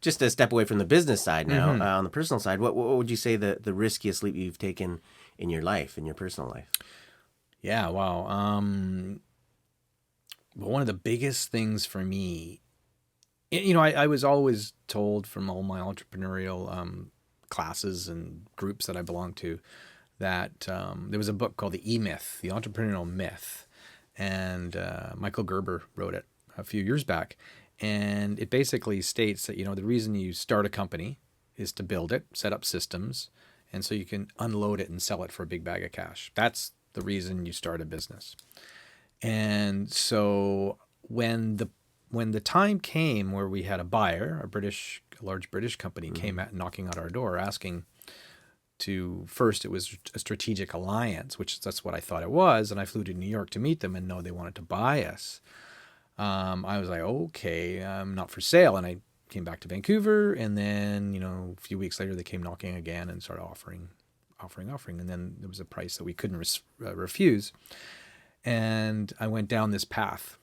just to step away from the business side now, on the personal side, what would you say the riskiest leap you've taken in your life, in your personal life? Yeah, wow. Well, one of the biggest things for me, I was always told from all my entrepreneurial classes and groups that I belonged to that there was a book called The E-Myth, The Entrepreneurial Myth, and Michael Gerber wrote it a few years back. And it basically states that, the reason you start a company is to build it, set up systems, and so you can unload it and sell it for a big bag of cash. That's the reason you start a business. And so when the time came where we had a buyer, a large British company came at knocking at our door asking to, first it was a strategic alliance, that's what I thought it was. And I flew to New York to meet them and know they wanted to buy us. I was like, okay, I'm not for sale. And I came back to Vancouver, and then, a few weeks later they came knocking again and started offering. And then there was a price that we couldn't refuse. And I went down this path,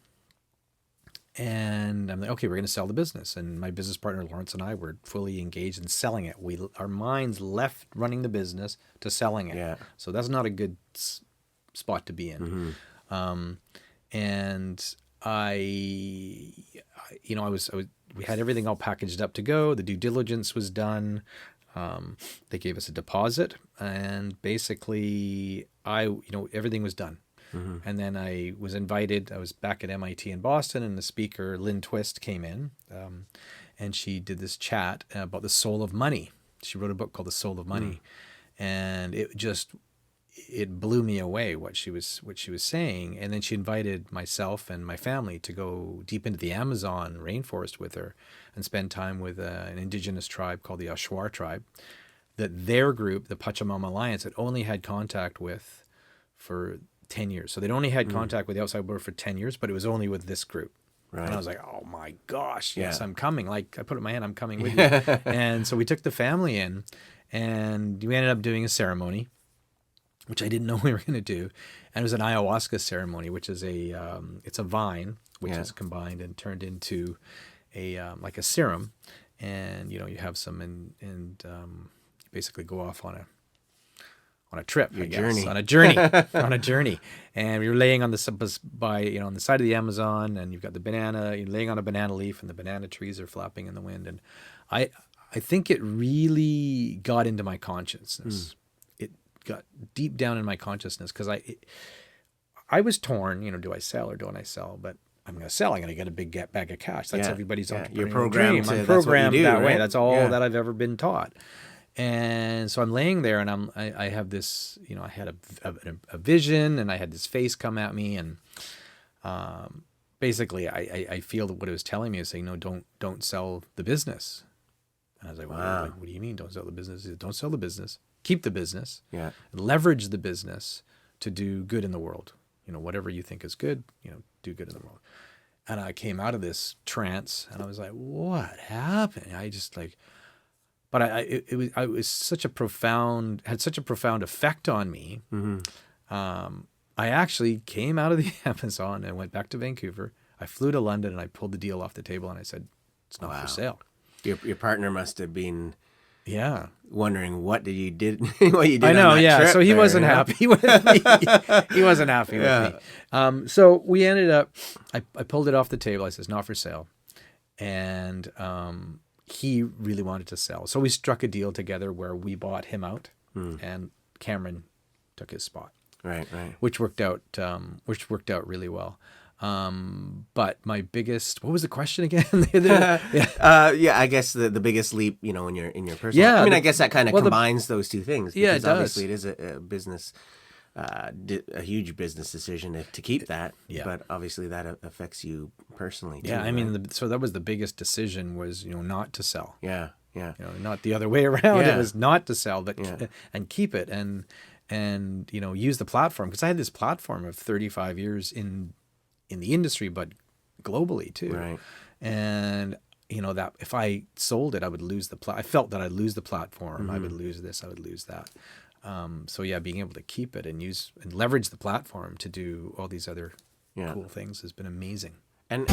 and I'm like, okay, we're going to sell the business. And my business partner, Lawrence, and I were fully engaged in selling it. Our minds left running the business to selling it. Yeah. So that's not a good spot to be in. And we had everything all packaged up to go. The due diligence was done. They gave us a deposit, and basically everything was done. And then I was invited. I was back at MIT in Boston, and the speaker, Lynn Twist, came in, and she did this chat about the soul of money. She wrote a book called The Soul of Money, and it blew me away what she was saying. And then she invited myself and my family to go deep into the Amazon rainforest with her and spend time with an indigenous tribe called the Ashwar tribe that their group, the Pachamama Alliance, had only had contact with for 10 years. So they'd only had contact with the outside world for 10 years, but it was only with this group. Right. And I was like, oh my gosh, yes, I'm coming. Like, I put it in my hand, I'm coming with you. And so we took the family in, and we ended up doing a ceremony, which I didn't know we were going to do. And it was an ayahuasca ceremony, which is it's a vine, which is combined and turned into like a serum. And, you have some, and you basically go off on a trip, on a journey. And we were laying on the side of the Amazon, and you've got the banana, you're laying on a banana leaf, and the banana trees are flapping in the wind. And I think it really got into my consciousness. It got deep down in my consciousness, because I was torn, do I sell or don't I sell? But I'm going to sell. I'm going to get a big bag of cash. That's everybody's entrepreneurial dream. I'm programmed that way. That's all that I've ever been taught. And so I'm laying there, and I have this, I had a vision, and I had this face come at me, and basically I feel that what it was telling me is saying, no, don't sell the business. And I was like, wow. What do you mean don't sell the business? Don't sell the business. Keep the business. Yeah. Leverage the business to do good in the world. Whatever you think is good, do good in the world. And I came out of this trance, and I was like, what happened? I just but it was such a profound effect on me. I actually came out of the Amazon and went back to Vancouver. I flew to London, and I pulled the deal off the table, and I said, it's not for sale. Your partner must have been wondering what you did I know, on that trip so he wasn't happy with me. He wasn't happy with me. So we ended up, I pulled it off the table. I said, it's not for sale. And he really wanted to sell. So we struck a deal together where we bought him out, and Cameron took his spot. Right. Which worked out really well. But my biggest, what was the question again? I guess the biggest leap, in your personal. Yeah, I guess that kind of combines those two things. Yeah, it does. Obviously, it is a business, a huge business decision to keep that. Yeah. But obviously, that affects you personally too. Yeah, I mean, so that was the biggest decision was not to sell. Yeah. Not the other way around. Yeah. It was not to sell, but and keep it and use the platform, because I had this platform of 35 years in the industry, but globally too. Right. And that if I sold it, I would lose I felt that I'd lose the platform. I would lose this. I would lose that. So being able to keep it and use and leverage the platform to do all these other cool things has been amazing. And